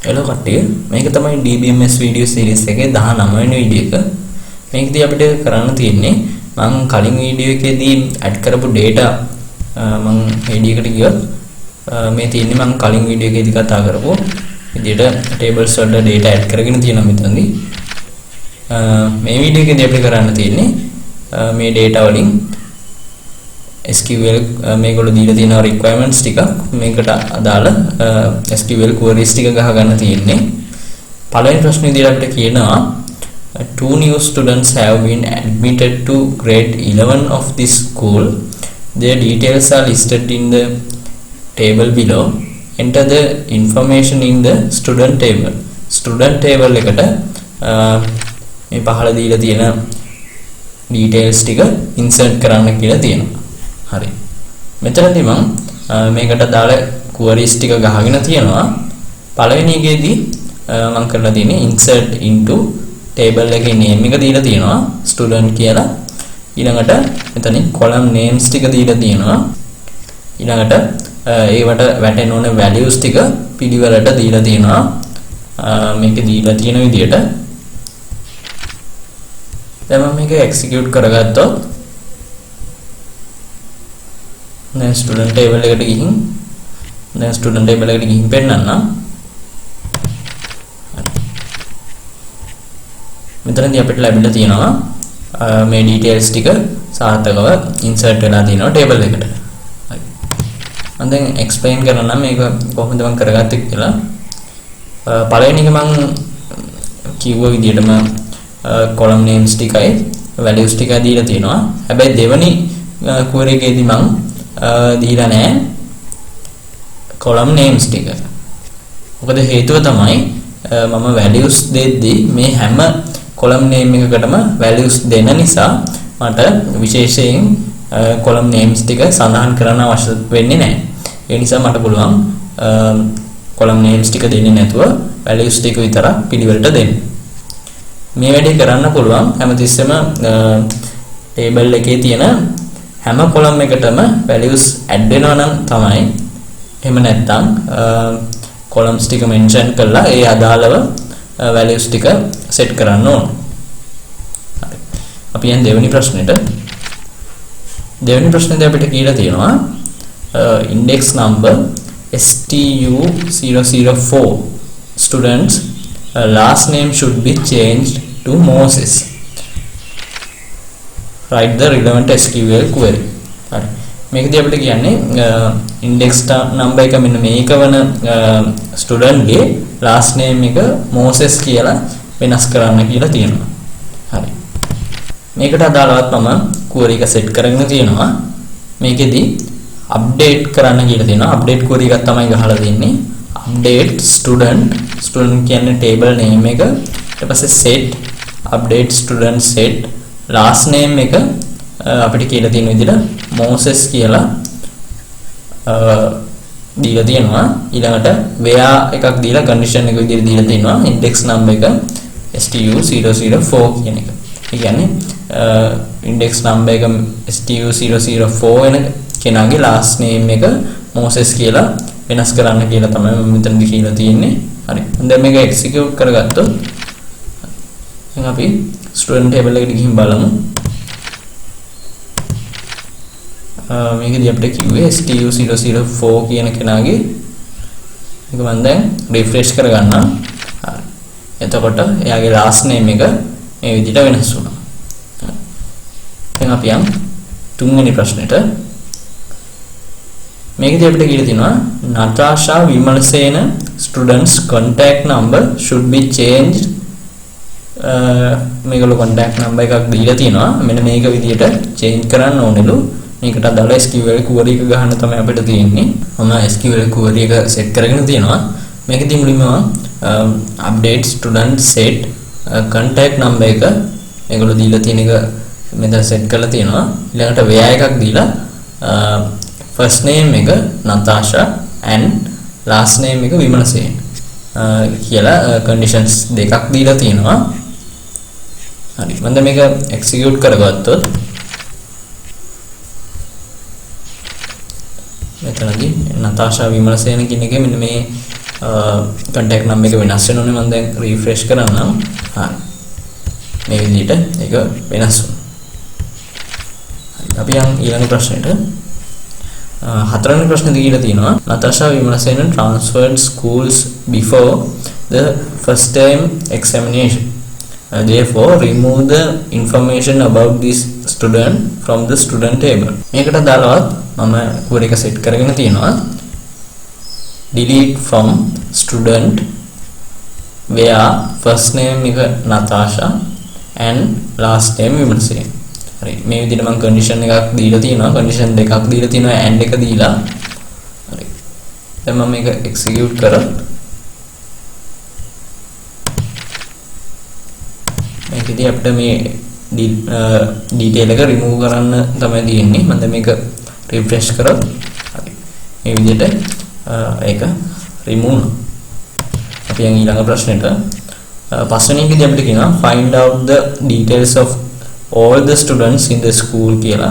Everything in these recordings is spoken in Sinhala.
hello කට්ටිය මේක තමයි DBMS video series එකේ 19 වෙනි වීඩියෝ එක. මේකදී අපිට කරන්න තියෙන්නේ මම කලින් වීඩියෝ එකේදී add කරපු data මම video එකට ගියොත් මේ තියෙන්නේ මම කලින් වීඩියෝ එකේදී කතා කරපු විදිහට tables වලට data add කරගෙන තියෙනවා මෙතනදී. මේ වීඩියෝ එකේදී අපිට කරන්න තියෙන්නේ මේ data වලින් SQL මේගොල්ලෝ දීලා තියෙන requirements ටික මේකට අදාළ SQL queries ටික ගහ ගන්න තියෙන්නේ. පළවෙනි ප්‍රශ්නේ විදිහට අපිට කියනවා two new students have been admitted to grade 11 of this school. Their details are listed in the table below. Enter the information in the student table. Student table එකට මේ පහළ දීලා තියෙන details ටික insert කරන්න කියලා තියෙනවා. හරි. මෙතනදී මම මේකට දාලා queries ටික ගහගෙන තියෙනවා. පළවෙනි එකේදී මම කරලා තියෙන්නේ insert into table එකේ name එක දීලා තියෙනවා student කියලා. ඊළඟට මෙතනින් column names ටික දීලා තියෙනවා. ඊළඟට ඒවට වැටෙන ඕන values ටික පිළිවෙලට දීලා තියෙනවා. මේක දීලා තියෙන විදිහට දැන් මම මේක execute කරගත්තොත් දැන් student table එකට ගිහින් දැන් student table එකට ගිහින් පෙන්නන්නම්. මෙතනදී අපිට ලැබිලා තියෙනවා මේ details ටික සාර්ථකව insert වෙලා තියෙනවා table එකට. හරි. මම දැන් explain කරන්නම් මේක කොහොමද මම කරගත්තේ කියලා. පළවෙනි එක මම කිව්ව විදිහටම column names ටිකයි values ටිකයි දීලා තියෙනවා. හැබැයි දෙවෙනි query එකේදී මම දීලා නැහැ column names ටික. මොකද හේතුව තමයි මම values දෙද්දී මේ හැම column name එකකටම values දෙන නිසා මට විශේෂයෙන් column names ටික සඳහන් කරන්න අවශ්‍ය වෙන්නේ නැහැ. ඒ නිසා මට පුළුවන් column names ටික දෙන්නේ නැතුව values ටික විතරක් පිළිවෙලට දෙන්න. මේ වැඩේ කරන්න පුළුවන් හැමතිස්සෙම table එකේ තියෙන හැම column එකටම values add වෙනවා නම් තමයි. එහෙම නැත්නම් columns ටික mention කරලා ඒ අදාළව values ටික set කරන්න ඕන. හරි. අපි යන් දෙවෙනි ප්‍රශ්නෙට. දෙවෙනි ප්‍රශ්නේදී අපිට කියලා තියෙනවා index number STU004 students last name should be changed to Moses. Write the relevant SQL query. හරි. මේකදී අපිට කියන්නේ index number එක මෙන්න මේක වන student ගේ last name එක Moses කියලා වෙනස් කරන්න කියලා තියෙනවා. හරි. මේකට අදාළවත් මම query එක set කරගෙන තියෙනවා. මේකෙදී update කරන්න කියලා තියෙනවා. update query එකක් තමයි ගහලා තියෙන්නේ. update student කියන්නේ table name එක. ඊට පස්සේ set update student set last name එක අපිට කියලා තියෙන විදිහට Moses කියලා දීලා තියෙනවා. ඊළඟට where එකක් දීලා condition එක විදිහට දීලා තියෙනවා. index number එක STU004 කියන එක. ඒ කියන්නේ index number එක STU004 වෙන කෙනාගේ last name එක Moses කියලා වෙනස් කරන්න කියලා තමයි මම මෙතනදී කියලා තියෙන්නේ. හරි. දැන් මේක execute කරගත්තොත් දැන් අපි student table එකට ගිහින් බලමු. මේකදී අපිට කිව්වේ STU004 කියන කෙනාගේ මේක මම දැන් refresh කරගන්නම්. හරි. එතකොට එයාගේ last name එක මේ විදිහට වෙනස් වුණා. දැන් අපි යමු තුන්වෙනි ප්‍රශ්නෙට. මේකදී අපිට කියලා තියෙනවා Natasha Vimalsena students contact number should be changed. මේගොල්ලෝ contact number එකක් දීලා තියෙනවා. මෙන්න මේක විදිහට change කරන්න ඕනෙලු. මේකට අදාළ SQL query එක ගහන්න තමයි අපිට තියෙන්නේ. මම SQL query එක set කරගෙන තියෙනවා. මේකදී මුලින්ම update student set contact number එක මේගොල්ලෝ දීලා තියෙන එක මෙතන set කරලා තියෙනවා. ඊළඟට where එකක් දීලා first name එක Natasha and last name එක Vimalsena කියලා conditions දෙකක් දීලා තියෙනවා. හරි. මම දැන් මේක execute කරගත්තොත් මෙතනදී Natasha Vimalsena කියන එකේ මෙන්න මේ contact number එක වෙනස් වෙනෝනේ මම දැන් refresh කරන්නම්. හරි. මේ විදිහට ඒක වෙනස් වුණා. අපි යන් ඊළඟ ප්‍රශ්නෙට. හතරවෙනි ප්‍රශ්නේ දීලා තියෙනවා Natasha Vimalasena transferred schools before the first term examination. Therefore remove the information about this student from the student table. මේකට දාලවත් මම query එක set කරගෙන තියෙනවා. Delete from student where first name එක Natasha and last name Vimalasena. හරි මේ විදිහට මම condition එකක් දීලා තියෙනවා. condition දෙකක් දීලා තියෙනවා and එක දීලා. හරි. දැන් මම මේක execute කරා. මේකදී අපිට මේ detail එක remove කරන්න තමයි තියෙන්නේ. මම දැන් මේක refresh කරා. හරි. මේ විදිහට ඒක remove වුණා. අපි යන් ඊළඟ ප්‍රශ්නෙට. පස්වෙනි එකේදී අපිට කියනවා find out the details of all the students in the school කියලා.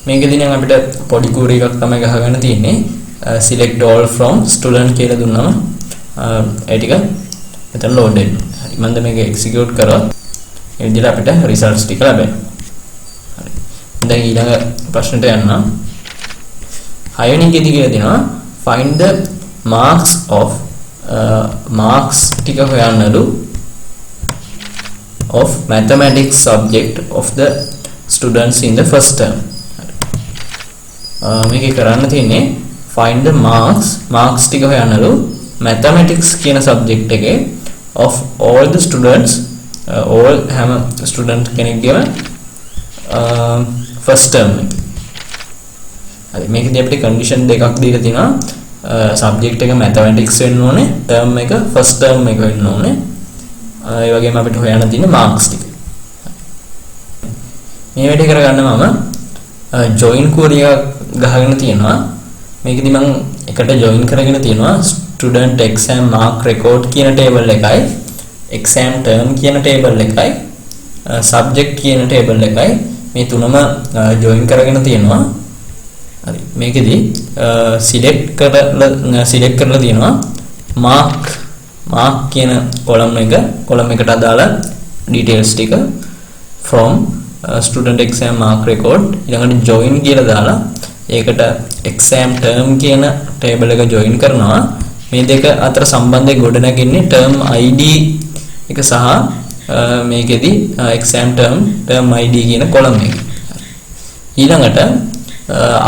මේකදී නම් අපිට පොඩි query එකක් තමයි ගහගන්න තියෙන්නේ. select all from student කියලා දුන්නම ඒ ටික මෙතන load වෙනවා. හරි මම දැන් මේක execute කරා. ඒ විදිහට අපිට results ටික ලැබෙනවා. හරි. දැන් ඊළඟ ප්‍රශ්නට යන්න. හයවෙනි එකේදී කියලා දෙනවා find the marks of marks ටික හොයන්නලු of mathematics subject of the students in the first term. මේක කරන්න තියෙන්නේ find the marks ටික හොයන්නලු mathematics කියන subject එකේ of all the students all හැම student කෙනෙක්ගේම first term එක. හරි මේකදී අපිට condition දෙකක් දීලා තිනවා. subject එක mathematics වෙන්න ඕනේ, term එක first term එක වෙන්න ඕනේ. ඒ වගේම අපිට හොයන්න තියෙන marks ටික. මේ වැඩේ කරගන්න මම join query එක ගහගෙන තියෙනවා. මේකදී මම එකට join කරගෙන තියෙනවා student exam mark record කියන table එකයි exam term කියන table එකයි subject කියන table එකයි මේ තුනම join කරගෙන තියෙනවා. හරි මේකදී select කරලා තියෙනවා mark කියන column එකට අදාළ details ටික from student exam mark record ඊළඟට join කියලා දාලා ඒකට exam term කියන table එක join කරනවා. මේ දෙක අතර සම්බන්ධය ගොඩනගන්නේ term id එක සහ මේකෙදී exam term id කියන column එක. ඊළඟට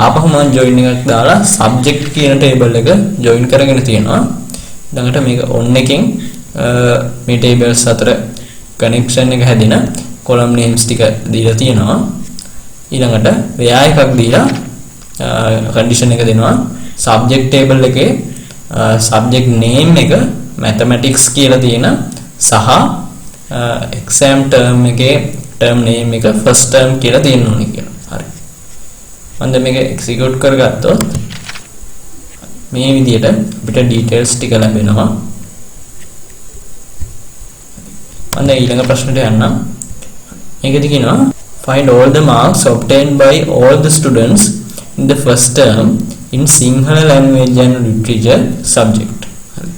ආපහු මම join එකක් දාලා subject කියන table එක join කරගෙන තියෙනවා. ඊළඟට මේක on එකෙන් මේ tables අතර connection එක හැදෙන column names ටික දීලා තියෙනවා. ඊළඟට ව්‍යා එකක් දීලා condition එක දෙනවා subject table එකේ subject name එක mathematics කියලා තියෙන සහ exam term එකේ term name එක first term කියලා තියෙන්න ඕනේ කියලා. හරි. මම දැන් මේක execute කරගත්තොත් මේ විදිහට අපිට details ටික ලැබෙනවා. මම දැන් ඊළඟ ප්‍රශ්නට යන්නම්. මේකදී කියනවා find all the marks obtained by all the students in the first term in Sinhala language and literature subject. හරි.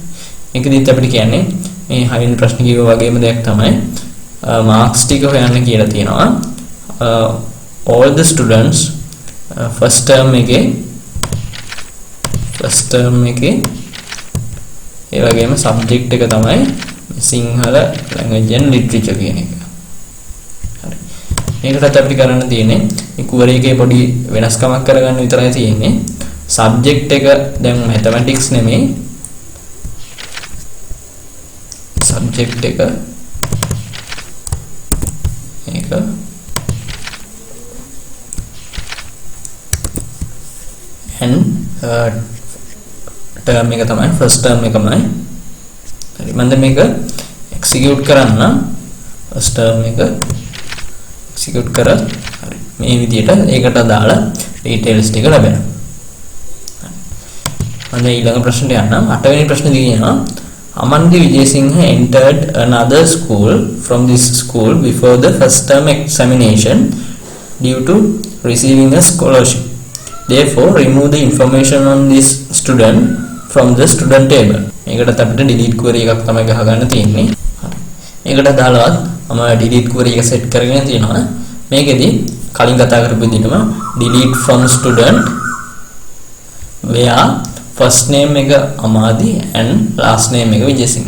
මේකදීත් අපිට කියන්නේ මේ හයින් ප්‍රශ්න කිව්වා වගේම දෙයක් තමයි marks ටික හොයන්න කියලා තියෙනවා. all the students first term එකේ ඒ වගේම subject එක තමයි Sinhala language and literature කියන එක. හරි. මේකටත් අපිට කරන්න තියෙන්නේ මේ query එකේ පොඩි වෙනස්කමක් කරගන්න විතරයි තියෙන්නේ. subject එක දැන් mathematics නෙමෙයි. subject එක මේක and term එක තමයි first term එකමයි. හරි මම දැන් මේක execute කරන්න first term එක execute කරා. හරි මේ විදිහට ඒකට අදාළ details ටික ලැබෙනවා. මම දැන් ඊළඟ ප්‍රශ්නට යන්නම්. 8 වෙනි ප්‍රශ්නේ කියනවා Amandi Vijayasinghe entered another school from this school before the first term examination due to receiving a scholarship. Therefore, remove the information on this student from the student table. මේකටත් අපිට delete query එකක් තමයි ගහගන්න තියෙන්නේ. හරි. ඒකට දාලවත් මම delete query එක set කරගෙන තියෙනවා. මේකෙදි කලින් කතා කරපු විදිහටම delete from student where first name එක අමාදි and last name එක විජේසිංහ.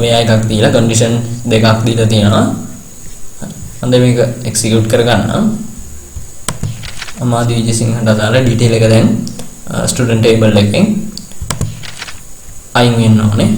where එකක් දීලා condition දෙකක් දීලා තියෙනවා. හරි. මේක execute කරගන්න. අමාදි විජේසිංහට දාලා detail එක දැන් student table එකෙන් අයින් වෙන්න ඕනේ.